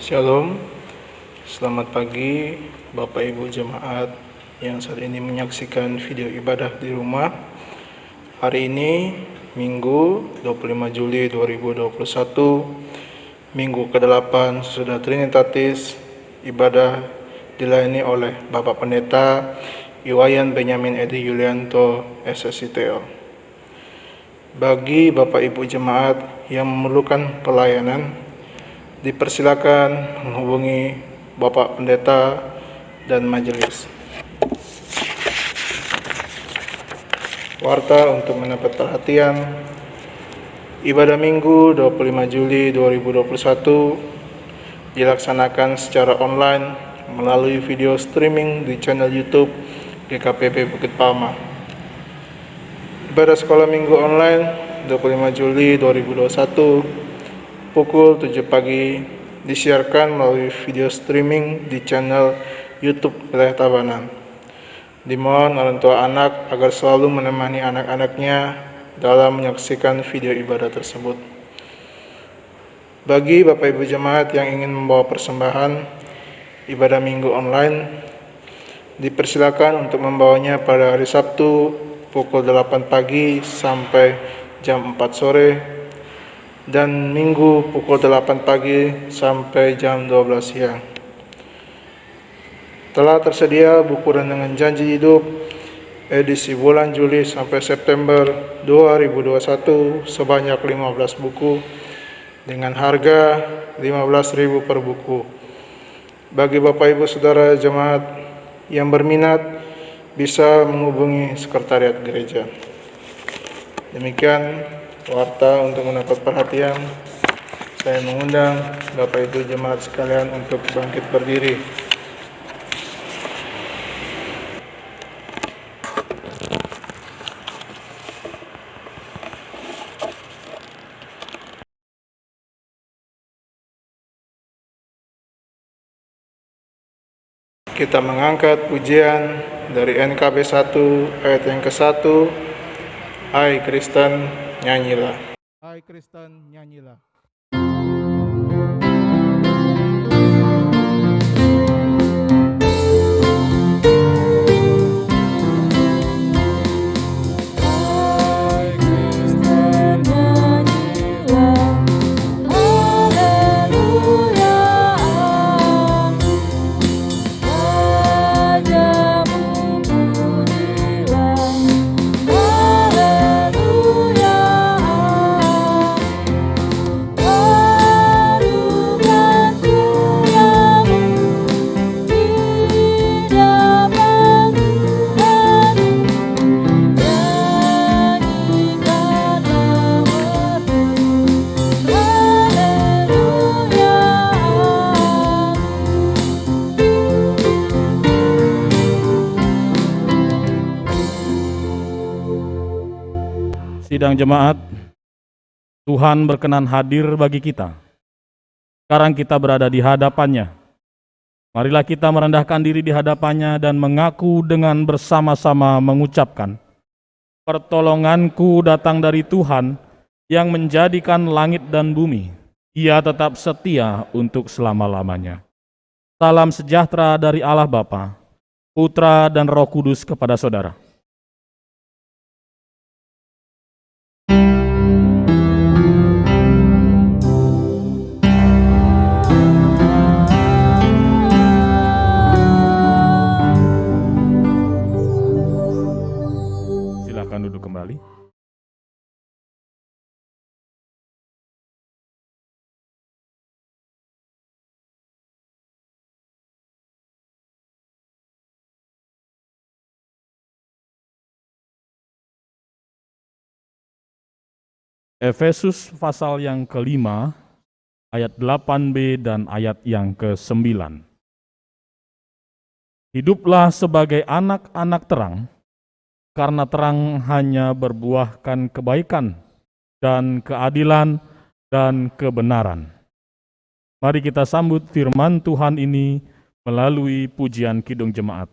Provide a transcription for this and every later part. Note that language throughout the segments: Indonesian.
Shalom, selamat pagi Bapak Ibu Jemaat yang saat ini menyaksikan video ibadah di rumah. Hari ini Minggu 25 Juli 2021, Minggu ke-8 sesudah Trinitatis. Ibadah dilayani oleh Bapak Pendeta Iwayan Benyamin Edi Yulianto, SSITL. Bagi Bapak Ibu Jemaat yang memerlukan pelayanan, dipersilakan menghubungi Bapak Pendeta dan majelis. Warta untuk mendapat perhatian, ibadah Minggu 25 Juli 2021 dilaksanakan secara online melalui video streaming di channel YouTube GKPB Bukit Palma. Ibadah sekolah Minggu online 25 Juli 2021 pukul 7 pagi disiarkan melalui video streaming di channel YouTube Wilayah Tabanan. Dimohon orang tua anak agar selalu menemani anak-anaknya dalam menyaksikan video ibadah tersebut. Bagi Bapak Ibu Jemaat yang ingin membawa persembahan ibadah Minggu online, dipersilakan untuk membawanya pada hari Sabtu pukul 8 pagi sampai jam 4 sore dan Minggu pukul 8 pagi sampai jam 12 siang. Telah tersedia buku Renungan Janji Hidup edisi bulan Juli sampai September 2021 sebanyak 15 buku dengan harga 15.000 per buku. Bagi Bapak Ibu Saudara jemaat yang berminat bisa menghubungi sekretariat gereja. Demikian warta untuk mendapat perhatian. Saya mengundang Bapak Ibu Jemaat sekalian untuk bangkit berdiri. Kita mengangkat pujian dari NKB 1 ayat yang ke-1. Hai Kristen, nyanyilah. Hai Kristen, nyanyilah. Sidang jemaat, Tuhan berkenan hadir bagi kita. Sekarang kita berada di hadapannya. Marilah kita merendahkan diri di hadapannya dan mengaku dengan bersama-sama mengucapkan, pertolonganku datang dari Tuhan yang menjadikan langit dan bumi. Ia tetap setia untuk selama-lamanya. Salam sejahtera dari Allah Bapa, Putra dan Roh Kudus kepada saudara. Silakan duduk kembali. Efesus pasal yang ke-5, ayat 8b dan ayat yang ke-9. Hiduplah sebagai anak-anak terang, karena terang hanya berbuahkan kebaikan dan keadilan dan kebenaran. Mari kita sambut firman Tuhan ini melalui pujian Kidung Jemaat.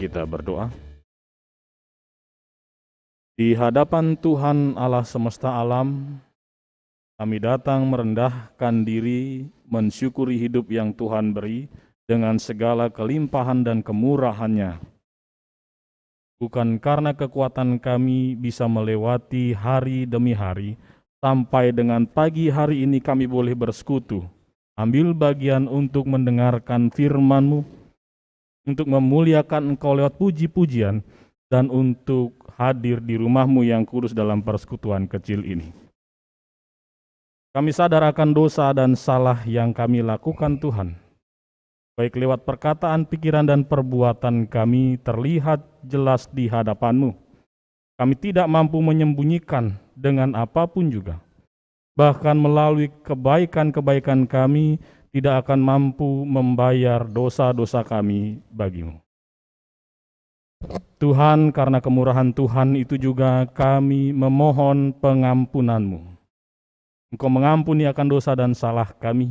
kita berdoa. Di hadapan Tuhan Allah semesta alam, kami datang merendahkan diri, mensyukuri hidup yang Tuhan beri dengan segala kelimpahan dan kemurahan-Nya. Bukan karena kekuatan kami bisa melewati hari demi hari, sampai dengan pagi hari ini kami boleh bersekutu, ambil bagian untuk mendengarkan firman-Mu, untuk memuliakan Engkau lewat puji-pujian, dan untuk hadir di rumah-Mu yang kudus dalam persekutuan kecil ini. Kami sadar akan dosa dan salah yang kami lakukan Tuhan, baik lewat perkataan, pikiran, dan perbuatan kami terlihat jelas di hadapan-Mu. Kami tidak mampu menyembunyikan dengan apapun juga. Bahkan melalui kebaikan-kebaikan kami, tidak akan mampu membayar dosa-dosa kami bagi-Mu. Tuhan, karena kemurahan Tuhan itu juga kami memohon pengampunan-Mu. Engkau mengampuni akan dosa dan salah kami,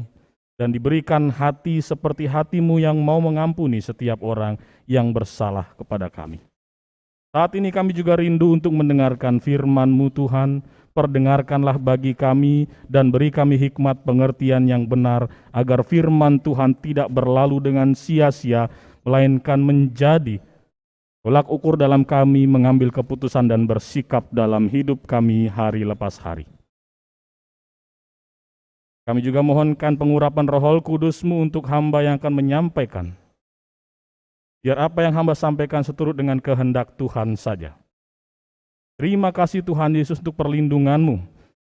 dan diberikan hati seperti hati-Mu yang mau mengampuni setiap orang yang bersalah kepada kami. Saat ini kami juga rindu untuk mendengarkan firman-Mu Tuhan. Perdengarkanlah bagi kami dan beri kami hikmat pengertian yang benar, agar firman Tuhan tidak berlalu dengan sia-sia, melainkan menjadi tolak ukur dalam kami mengambil keputusan dan bersikap dalam hidup kami hari lepas hari. Kami juga mohonkan pengurapan Roh Kudus-Mu untuk hamba yang akan menyampaikan. Biar apa yang hamba sampaikan seturut dengan kehendak Tuhan saja. Terima kasih Tuhan Yesus untuk perlindungan-Mu.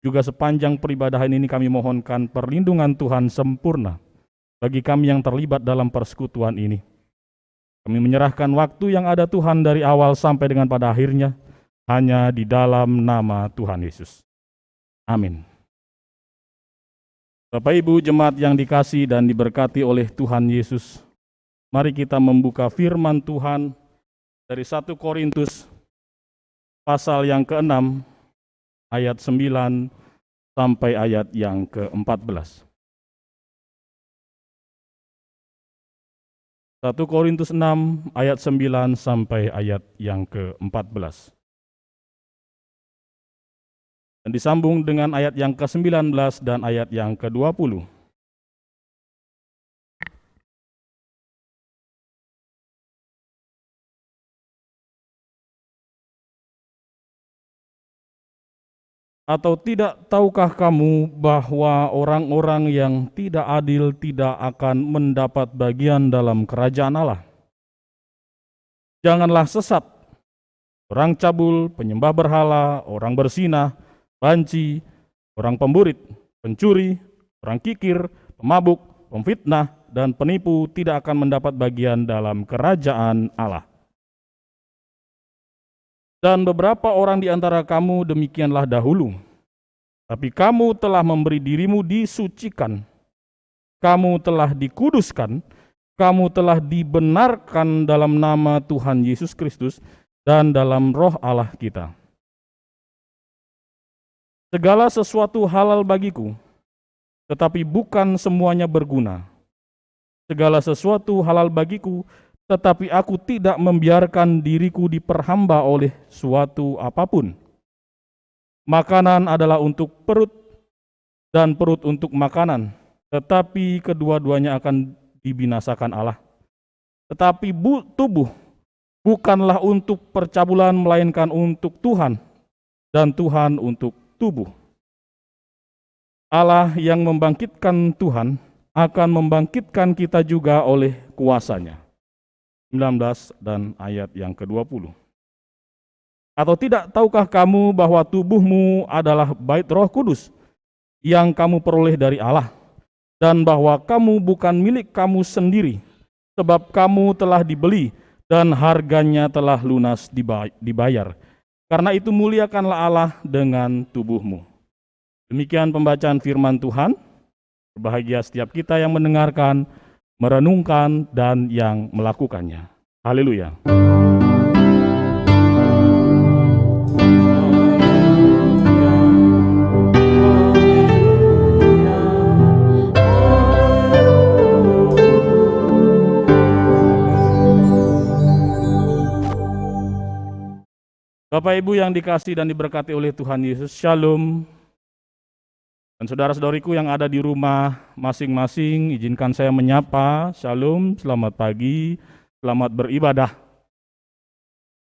Juga sepanjang peribadahan ini kami mohonkan perlindungan Tuhan sempurna bagi kami yang terlibat dalam persekutuan ini. Kami menyerahkan waktu yang ada Tuhan dari awal sampai dengan pada akhirnya, hanya di dalam nama Tuhan Yesus. Amin. Bapak Ibu jemaat yang dikasihi dan diberkati oleh Tuhan Yesus, mari kita membuka firman Tuhan dari 1 Korintus pasal yang ke-6, ayat 9 sampai ayat yang ke-14. 1 Korintus 6, ayat 9 sampai ayat yang ke-14. Dan disambung dengan ayat yang ke-19 dan ayat yang ke-20. Atau tidak tahukah kamu bahwa orang-orang yang tidak adil tidak akan mendapat bagian dalam kerajaan Allah? Janganlah sesat. Orang cabul, penyembah berhala, orang bersinah, banci, orang pemburit, pencuri, orang kikir, pemabuk, pemfitnah, dan penipu tidak akan mendapat bagian dalam kerajaan Allah. Dan beberapa orang di antara kamu demikianlah dahulu. Tapi kamu telah memberi dirimu disucikan. Kamu telah dikuduskan. Kamu telah dibenarkan dalam nama Tuhan Yesus Kristus dan dalam Roh Allah kita. Segala sesuatu halal bagiku, tetapi bukan semuanya berguna. Segala sesuatu halal bagiku, tetapi aku tidak membiarkan diriku diperhamba oleh suatu apapun. Makanan adalah untuk perut, dan perut untuk makanan, tetapi kedua-duanya akan dibinasakan Allah. Tetapi tubuh bukanlah untuk percabulan, melainkan untuk Tuhan, dan Tuhan untuk tubuh. Allah yang membangkitkan Tuhan akan membangkitkan kita juga oleh kuasa-Nya. 19 dan ayat yang ke-20. Atau tidak tahukah kamu bahwa tubuhmu adalah bait Roh Kudus yang kamu peroleh dari Allah, dan bahwa kamu bukan milik kamu sendiri, sebab kamu telah dibeli dan harganya telah lunas dibayar. Karena itu muliakanlah Allah dengan tubuhmu. Demikian pembacaan firman Tuhan. Berbahagia setiap kita yang mendengarkan, merenungkan, dan yang melakukannya. Haleluya. Bapak Ibu yang dikasihi dan diberkati oleh Tuhan Yesus, Shalom. Dan saudara-saudariku yang ada di rumah masing-masing, izinkan saya menyapa, Shalom, selamat pagi, selamat beribadah.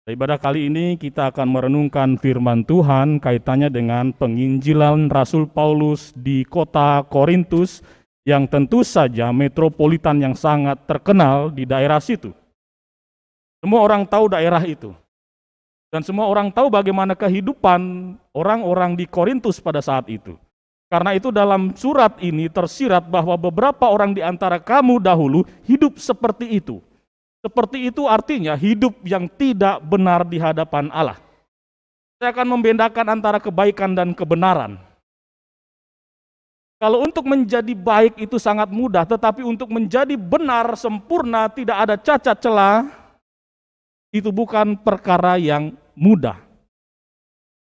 Ibadah kali ini kita akan merenungkan firman Tuhan kaitannya dengan penginjilan Rasul Paulus di kota Korintus yang tentu saja metropolitan yang sangat terkenal di daerah situ. Semua orang tahu daerah itu. Dan semua orang tahu bagaimana kehidupan orang-orang di Korintus pada saat itu. Karena itu dalam surat ini tersirat bahwa beberapa orang di antara kamu dahulu hidup seperti itu. Seperti itu artinya hidup yang tidak benar di hadapan Allah. Saya akan membedakan antara kebaikan dan kebenaran. Kalau untuk menjadi baik itu sangat mudah, tetapi untuk menjadi benar, sempurna, tidak ada cacat celah, itu bukan perkara yang mudah.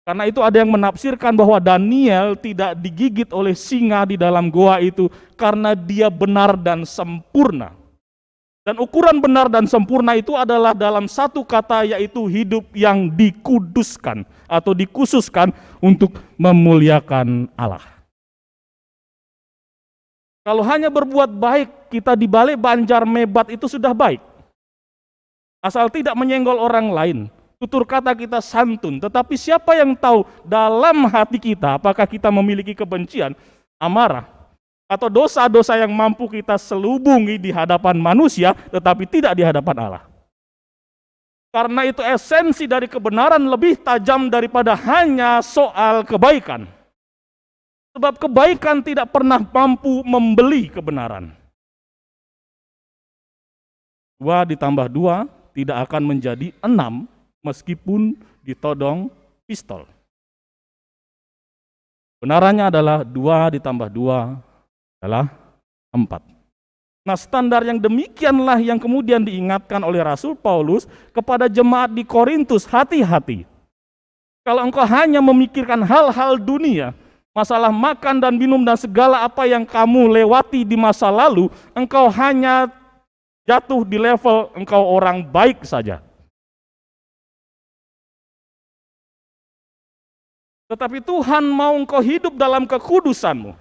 Karena itu ada yang menafsirkan bahwa Daniel tidak digigit oleh singa di dalam goa itu karena dia benar dan sempurna. Dan ukuran benar dan sempurna itu adalah dalam satu kata, yaitu hidup yang dikuduskan atau dikhususkan untuk memuliakan Allah. Kalau hanya berbuat baik, kita di balik banjar mebat itu sudah baik. Asal tidak menyenggol orang lain, tutur kata kita santun. Tetapi siapa yang tahu dalam hati kita, apakah kita memiliki kebencian, amarah, atau dosa-dosa yang mampu kita selubungi di hadapan manusia, tetapi tidak di hadapan Allah. Karena itu esensi dari kebenaran lebih tajam daripada hanya soal kebaikan. Sebab kebaikan tidak pernah mampu membeli kebenaran. 2 ditambah 2 tidak akan menjadi 6 meskipun ditodong pistol. Kebenarannya adalah 2 ditambah 2 adalah 4. Nah, standar yang demikianlah yang kemudian diingatkan oleh Rasul Paulus kepada jemaat di Korintus, hati-hati. Kalau engkau hanya memikirkan hal-hal dunia, masalah makan dan minum dan segala apa yang kamu lewati di masa lalu, engkau hanya jatuh di level engkau orang baik saja. Tetapi Tuhan mau engkau hidup dalam kekudusanmu.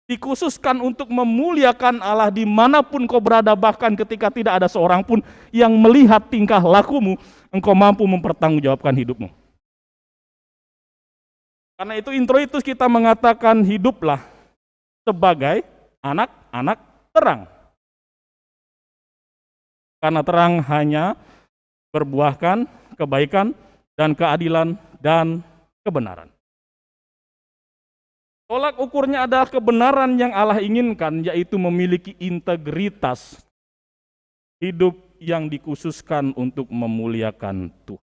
Dikhususkan untuk memuliakan Allah dimanapun kau berada, bahkan ketika tidak ada seorang pun yang melihat tingkah lakumu, engkau mampu mempertanggungjawabkan hidupmu. Karena itu introitus kita mengatakan hiduplah sebagai anak-anak terang. Karena terang hanya berbuahkan kebaikan dan keadilan dan kebenaran. Tolak ukurnya adalah kebenaran yang Allah inginkan, yaitu memiliki integritas hidup yang dikhususkan untuk memuliakan Tuhan.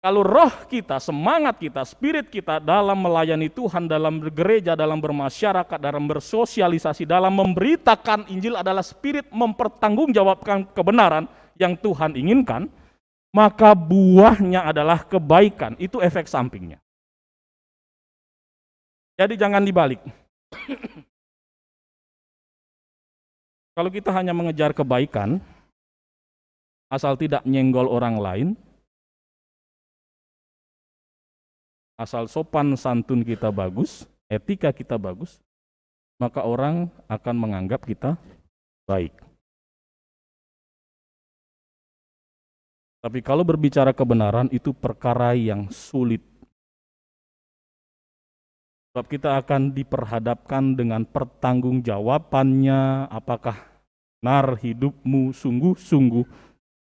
Kalau roh kita, semangat kita, spirit kita dalam melayani Tuhan, dalam bergereja, dalam bermasyarakat, dalam bersosialisasi, dalam memberitakan Injil adalah spirit mempertanggungjawabkan kebenaran yang Tuhan inginkan, maka buahnya adalah kebaikan. Itu efek sampingnya. Jadi jangan dibalik. Kalau kita hanya mengejar kebaikan, asal tidak nyenggol orang lain, asal sopan santun kita bagus, etika kita bagus, maka orang akan menganggap kita baik. Tapi kalau berbicara kebenaran itu perkara yang sulit. Sebab kita akan diperhadapkan dengan pertanggungjawabannya, apakah benar hidupmu sungguh-sungguh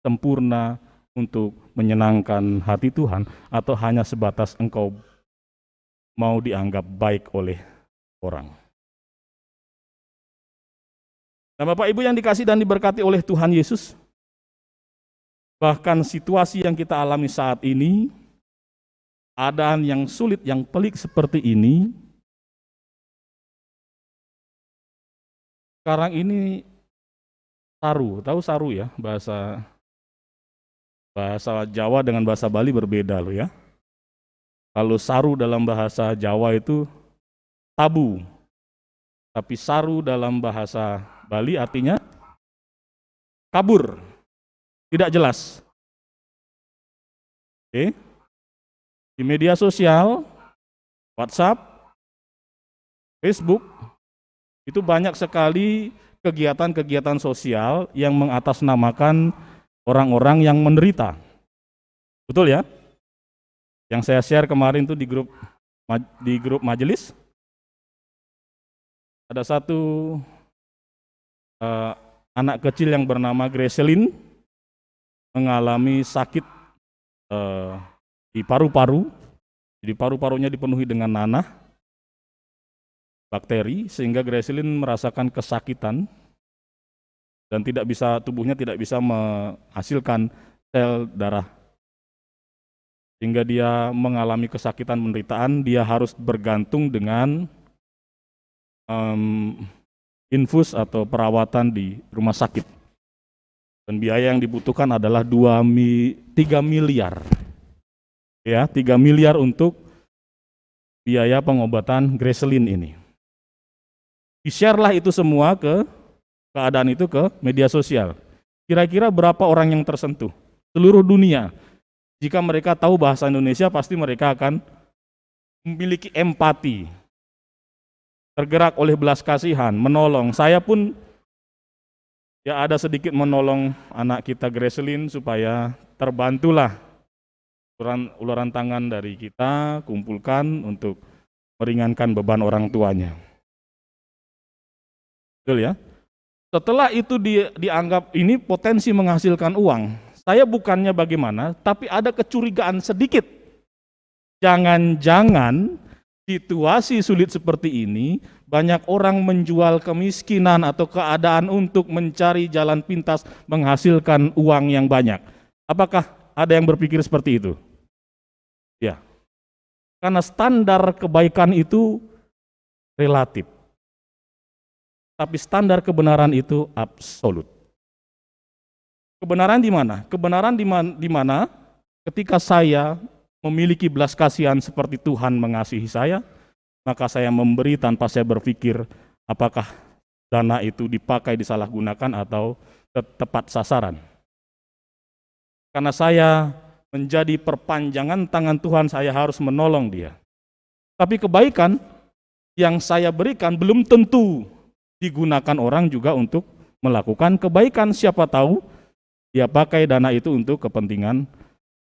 sempurna untuk menyenangkan hati Tuhan, atau hanya sebatas engkau mau dianggap baik oleh orang. Nah, Bapak Ibu yang dikasihi dan diberkati oleh Tuhan Yesus, bahkan situasi yang kita alami saat ini, keadaan yang sulit, yang pelik seperti ini, sekarang ini saru, tahu saru ya, bahasa Jawa dengan bahasa Bali berbeda loh ya. Kalau saru dalam bahasa Jawa itu tabu, tapi saru dalam bahasa Bali artinya kabur, tidak jelas. Oke. Di media sosial, WhatsApp, Facebook, itu banyak sekali kegiatan-kegiatan sosial yang mengatasnamakan orang-orang yang menderita. Betul ya? Yang saya share kemarin tuh di grup majelis, ada satu anak kecil yang bernama Gracelyn mengalami sakit di paru-paru. Jadi paru-parunya dipenuhi dengan nanah, bakteri, sehingga Gracelyn merasakan kesakitan dan tubuhnya tidak bisa menghasilkan sel darah. Sehingga dia mengalami kesakitan penderitaan, dia harus bergantung dengan infus atau perawatan di rumah sakit. Dan biaya yang dibutuhkan adalah 3 miliar. Ya, 3 miliar untuk biaya pengobatan Gracelyn ini. Di-share-lah itu semua keadaan itu ke media sosial. Kira-kira berapa orang yang tersentuh? Seluruh dunia. Jika mereka tahu bahasa Indonesia, pasti mereka akan memiliki empati, tergerak oleh belas kasihan, menolong. Saya pun ya ada sedikit menolong anak kita Gracelyn supaya terbantulah uluran tangan dari kita, kumpulkan untuk meringankan beban orang tuanya. Betul ya? Setelah itu dianggap ini potensi menghasilkan uang. Saya bukannya bagaimana, tapi ada kecurigaan sedikit. Jangan-jangan situasi sulit seperti ini, banyak orang menjual kemiskinan atau keadaan untuk mencari jalan pintas menghasilkan uang yang banyak. Apakah ada yang berpikir seperti itu? Ya, karena standar kebaikan itu relatif. Tapi standar kebenaran itu absolut. Kebenaran di mana? Kebenaran di mana ketika saya memiliki belas kasihan seperti Tuhan mengasihi saya, maka saya memberi tanpa saya berpikir apakah dana itu dipakai disalahgunakan atau tepat sasaran. Karena saya menjadi perpanjangan tangan Tuhan, saya harus menolong dia. Tapi kebaikan yang saya berikan belum tentu digunakan orang juga untuk melakukan kebaikan. Siapa tahu dia pakai dana itu untuk kepentingan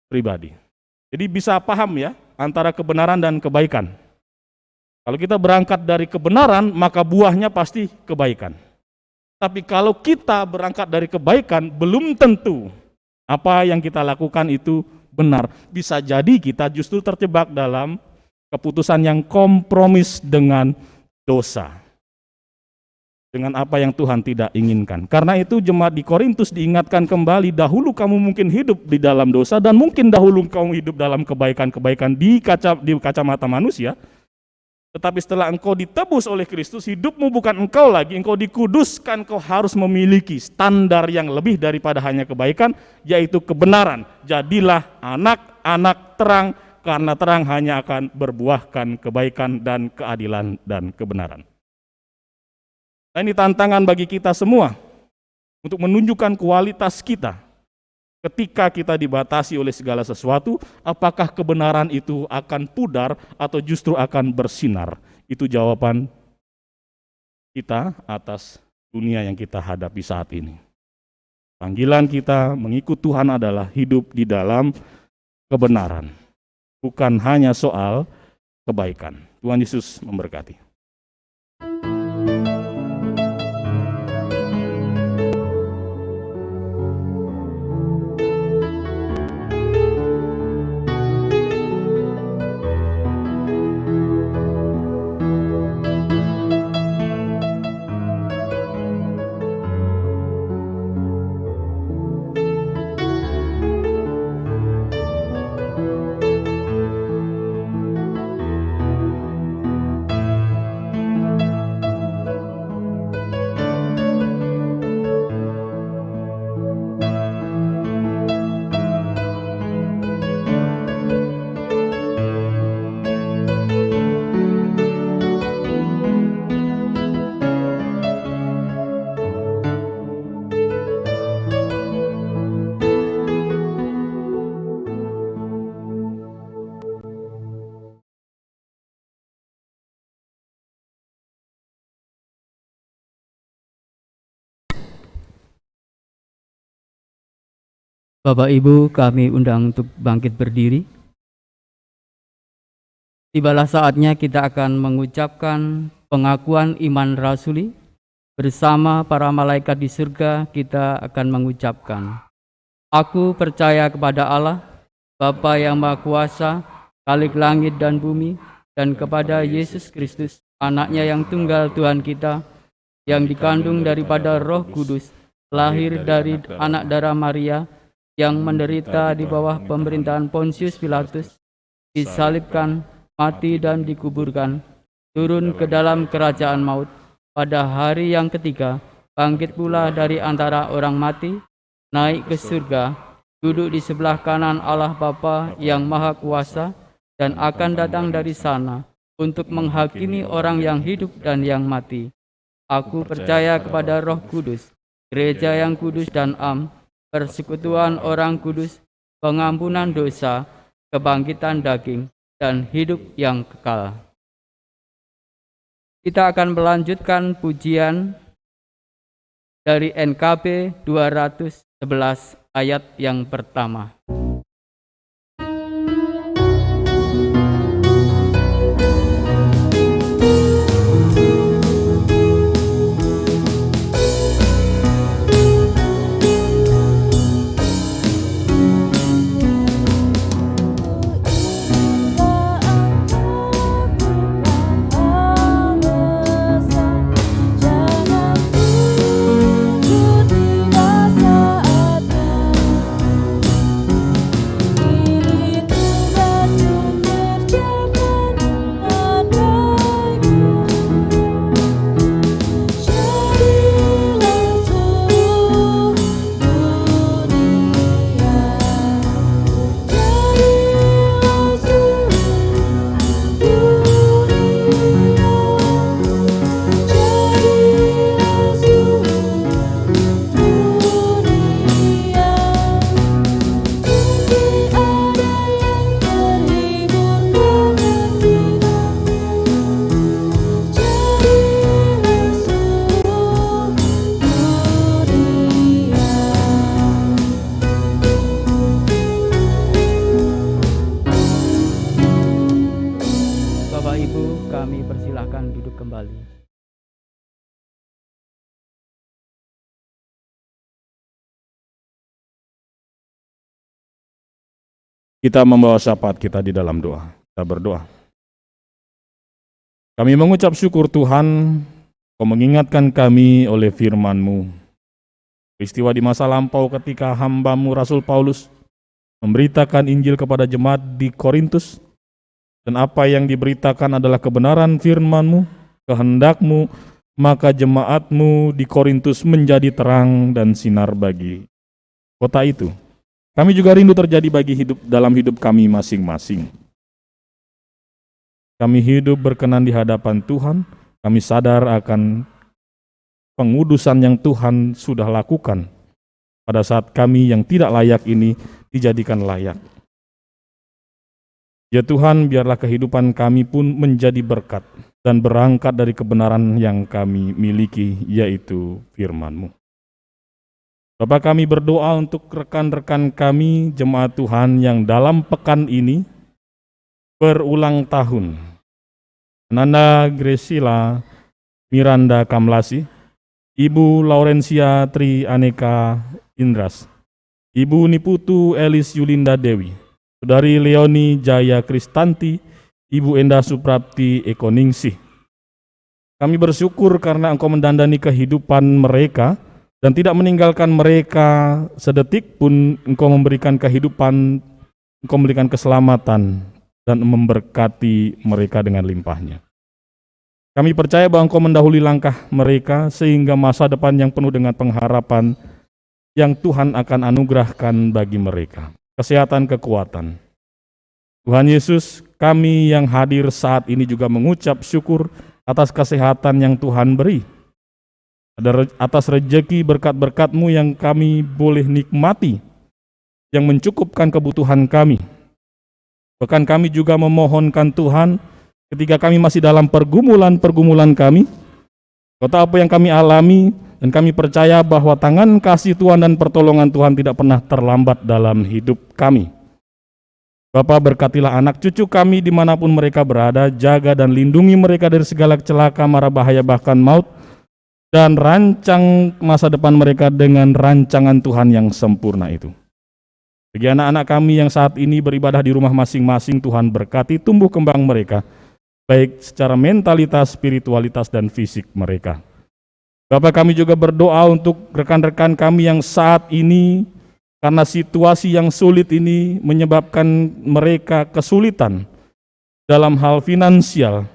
pribadi. Jadi bisa paham ya antara kebenaran dan kebaikan. Kalau kita berangkat dari kebenaran, maka buahnya pasti kebaikan. Tapi kalau kita berangkat dari kebaikan, belum tentu apa yang kita lakukan itu benar. Bisa jadi kita justru terjebak dalam keputusan yang kompromis dengan dosa, dengan apa yang Tuhan tidak inginkan. Karena itu jemaat di Korintus diingatkan kembali, dahulu kamu mungkin hidup di dalam dosa dan mungkin dahulu kamu hidup dalam kebaikan-kebaikan di kacamata manusia. Tetapi setelah engkau ditebus oleh Kristus, hidupmu bukan engkau lagi, engkau dikuduskan, engkau harus memiliki standar yang lebih daripada hanya kebaikan, yaitu kebenaran. Jadilah anak-anak terang, karena terang hanya akan berbuahkan kebaikan dan keadilan dan kebenaran. Nah, ini tantangan bagi kita semua untuk menunjukkan kualitas kita. Ketika kita dibatasi oleh segala sesuatu, apakah kebenaran itu akan pudar atau justru akan bersinar? Itu jawaban kita atas dunia yang kita hadapi saat ini. Panggilan kita mengikut Tuhan adalah hidup di dalam kebenaran, bukan hanya soal kebaikan. Tuhan Yesus memberkati. Bapak Ibu, kami undang untuk bangkit berdiri. Tibalah saatnya kita akan mengucapkan pengakuan iman rasuli. Bersama para malaikat di surga kita akan mengucapkan, Aku percaya kepada Allah, Bapa yang Maha Kuasa, Khalik langit dan bumi, dan kepada Yesus Kristus, Anaknya yang tunggal Tuhan kita, yang dikandung daripada Roh Kudus, lahir dari anak darah Maria, yang menderita di bawah pemerintahan Pontius Pilatus, disalibkan, mati dan dikuburkan, turun ke dalam kerajaan maut, pada hari yang ketiga bangkit pula dari antara orang mati, naik ke surga, duduk di sebelah kanan Allah Bapa yang Maha Kuasa, dan akan datang dari sana untuk menghakimi orang yang hidup dan yang mati. Aku percaya kepada Roh Kudus, gereja yang kudus dan am, persekutuan orang kudus, pengampunan dosa, kebangkitan daging, dan hidup yang kekal. Kita akan melanjutkan pujian dari NKB 211 ayat yang pertama. Bapak Ibu, kami persilahkan duduk kembali. Kita membawa syafaat kita di dalam doa. Kita berdoa. Kami mengucap syukur Tuhan, Kau mengingatkan kami oleh firman-Mu. Peristiwa di masa lampau ketika hamba-Mu Rasul Paulus memberitakan Injil kepada jemaat di Korintus, dan apa yang diberitakan adalah kebenaran firman-Mu, kehendak-Mu, maka jemaat-Mu di Korintus menjadi terang dan sinar bagi kota itu. Kami juga rindu terjadi bagi dalam hidup kami masing-masing. Kami hidup berkenan di hadapan Tuhan, kami sadar akan pengudusan yang Tuhan sudah lakukan pada saat kami yang tidak layak ini dijadikan layak. Ya Tuhan, biarlah kehidupan kami pun menjadi berkat dan berangkat dari kebenaran yang kami miliki, yaitu firman-Mu. Bapak, kami berdoa untuk rekan-rekan kami, jemaat Tuhan yang dalam pekan ini berulang tahun. Nanda Gresila Miranda Kamlasi, Ibu Laurencia Tri Aneka Indras, Ibu Niputu Elis Yulinda Dewi, Saudari Leoni Jaya Kristanti, Ibu Endah Suprapti Ekoningsih. Kami bersyukur karena Engkau mendandani kehidupan mereka dan tidak meninggalkan mereka sedetik pun. Engkau memberikan kehidupan, Engkau memberikan keselamatan dan memberkati mereka dengan limpahnya. Kami percaya bahwa Engkau mendahului langkah mereka sehingga masa depan yang penuh dengan pengharapan yang Tuhan akan anugerahkan bagi mereka. Kesehatan, kekuatan. Tuhan Yesus, kami yang hadir saat ini juga mengucap syukur atas kesehatan yang Tuhan beri. Atas rejeki berkat-berkat-Mu yang kami boleh nikmati, yang mencukupkan kebutuhan kami. Bahkan kami juga memohonkan Tuhan, ketika kami masih dalam pergumulan-pergumulan kami, kota apa yang kami alami, Dan kami percaya bahwa tangan kasih Tuhan dan pertolongan Tuhan tidak pernah terlambat dalam hidup kami. Bapa, berkatilah anak cucu kami dimanapun mereka berada, jaga dan lindungi mereka dari segala celaka, mara bahaya, bahkan maut, dan rancang masa depan mereka dengan rancangan Tuhan yang sempurna itu. Bagi anak-anak kami yang saat ini beribadah di rumah masing-masing, Tuhan berkati tumbuh kembang mereka, baik secara mentalitas, spiritualitas, dan fisik mereka. Bapak, kami juga berdoa untuk rekan-rekan kami yang saat ini karena situasi yang sulit ini menyebabkan mereka kesulitan dalam hal finansial.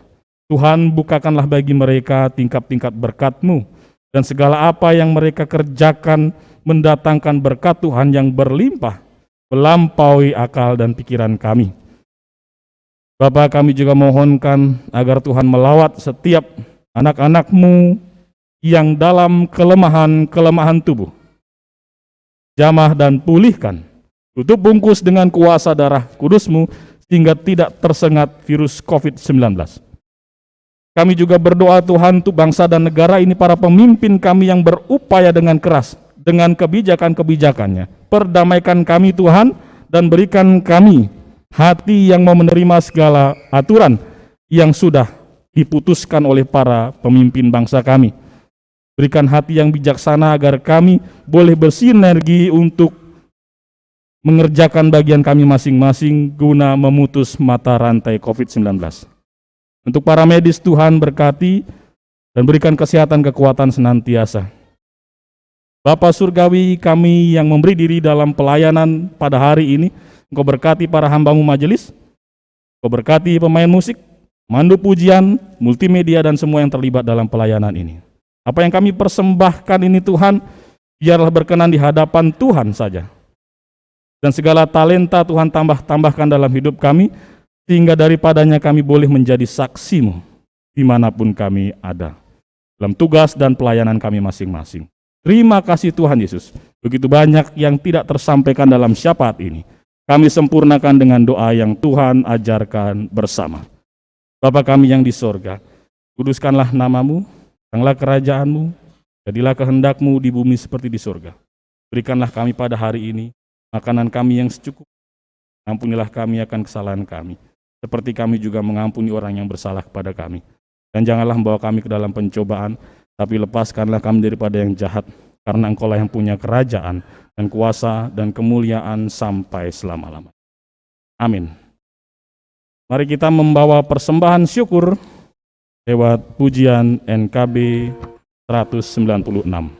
Tuhan, bukakanlah bagi mereka tingkap-tingkap berkat-Mu, dan segala apa yang mereka kerjakan mendatangkan berkat Tuhan yang berlimpah, melampaui akal dan pikiran kami. Bapak, kami juga mohonkan agar Tuhan melawat setiap anak-anak-Mu yang dalam kelemahan tubuh. Jamah dan pulihkan, tutup bungkus dengan kuasa darah kudus-Mu sehingga tidak tersengat virus COVID-19. Kami juga berdoa Tuhan untuk bangsa dan negara ini, para pemimpin kami yang berupaya dengan keras dengan kebijakan-kebijakannya. Perdamaikan kami Tuhan, dan berikan kami hati yang mau menerima segala aturan yang sudah diputuskan oleh para pemimpin bangsa kami. Berikan hati yang bijaksana agar kami boleh bersinergi untuk mengerjakan bagian kami masing-masing guna memutus mata rantai COVID-19. Untuk para medis, Tuhan berkati dan berikan kesehatan, kekuatan senantiasa. Bapa Surgawi, kami yang memberi diri dalam pelayanan pada hari ini, Engkau berkati para hamba-Mu majelis, Engkau berkati pemain musik, mandu pujian, multimedia, dan semua yang terlibat dalam pelayanan ini. Apa yang kami persembahkan ini Tuhan, biarlah berkenan di hadapan Tuhan saja. Dan segala talenta Tuhan tambahkan dalam hidup kami, sehingga daripadanya kami boleh menjadi saksi-Mu dimanapun kami ada, dalam tugas dan pelayanan kami masing-masing. Terima kasih Tuhan Yesus, begitu banyak yang tidak tersampaikan dalam syafaat ini. Kami sempurnakan dengan doa yang Tuhan ajarkan bersama. Bapa kami yang di sorga, kuduskanlah nama-Mu, datanglah kerajaan-Mu, jadilah kehendak-Mu di bumi seperti di sorga. Berikanlah kami pada hari ini makanan kami yang secukupnya. Ampunilah kami akan kesalahan kami, seperti kami juga mengampuni orang yang bersalah kepada kami. Dan janganlah membawa kami ke dalam pencobaan, tapi lepaskanlah kami daripada yang jahat, karena Engkau-lah yang punya kerajaan dan kuasa dan kemuliaan sampai selama-lamanya. Amin. Mari kita membawa persembahan syukur lewat pujian NKB 196.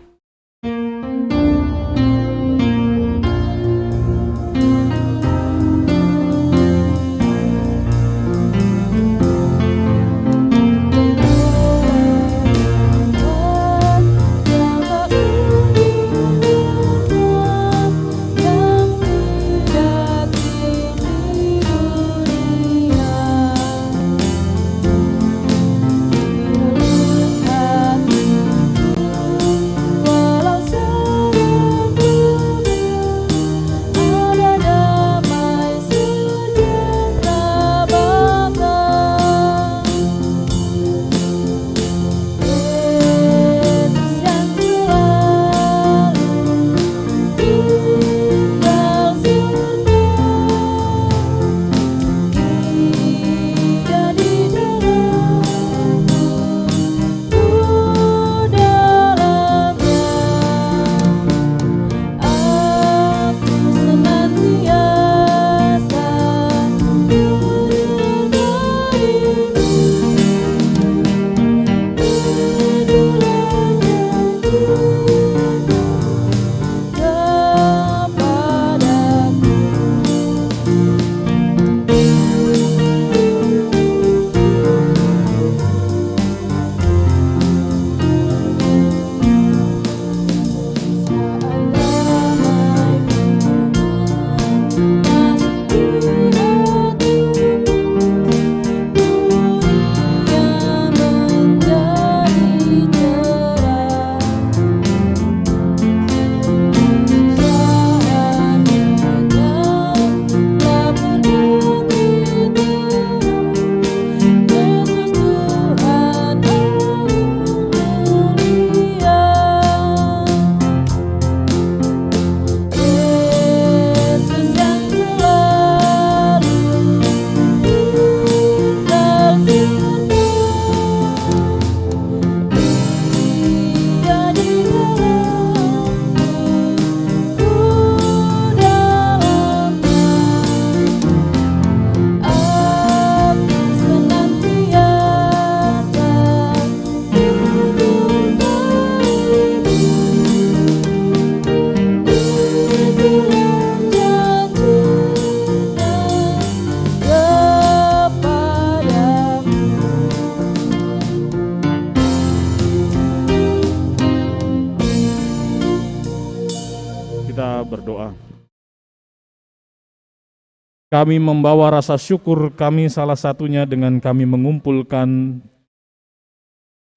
Kami membawa rasa syukur kami, salah satunya dengan kami mengumpulkan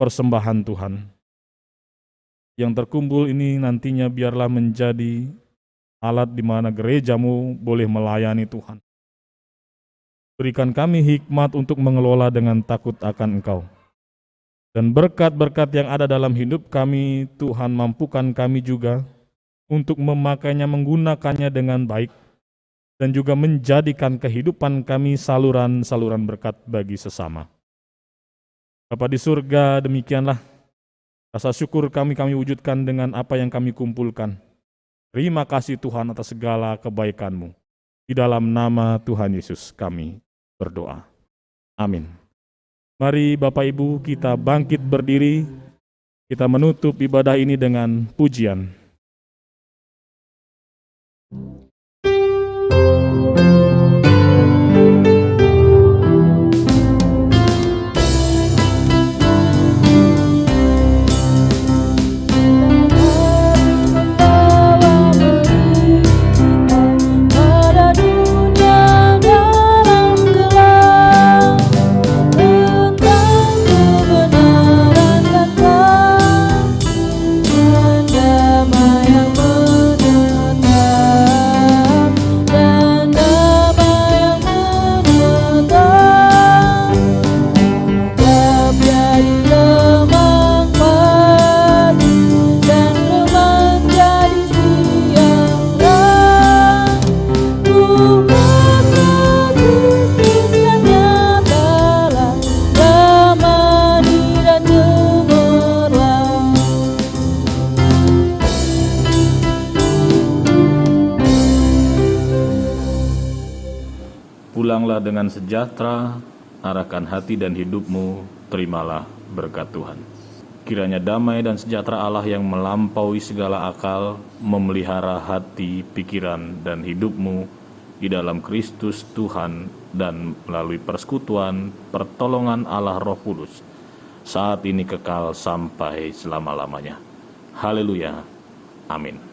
persembahan Tuhan. Yang terkumpul ini nantinya biarlah menjadi alat di mana gerejamu boleh melayani Tuhan. Berikan kami hikmat untuk mengelola dengan takut akan Engkau. Dan berkat-berkat yang ada dalam hidup kami, Tuhan mampukan kami juga untuk memakainya, menggunakannya dengan baik, dan juga menjadikan kehidupan kami saluran-saluran berkat bagi sesama. Bapa di surga, demikianlah rasa syukur kami wujudkan dengan apa yang kami kumpulkan. Terima kasih Tuhan atas segala kebaikan-Mu. Di dalam nama Tuhan Yesus kami berdoa. Amin. Mari Bapak Ibu kita bangkit berdiri, kita menutup ibadah ini dengan pujian. Pulanglah dengan sejahtera, arahkan hati dan hidupmu, terimalah berkat Tuhan. Kiranya damai dan sejahtera Allah yang melampaui segala akal, memelihara hati, pikiran, dan hidupmu di dalam Kristus Tuhan dan melalui persekutuan, pertolongan Allah Roh Kudus, saat ini kekal sampai selama-lamanya. Haleluya. Amin.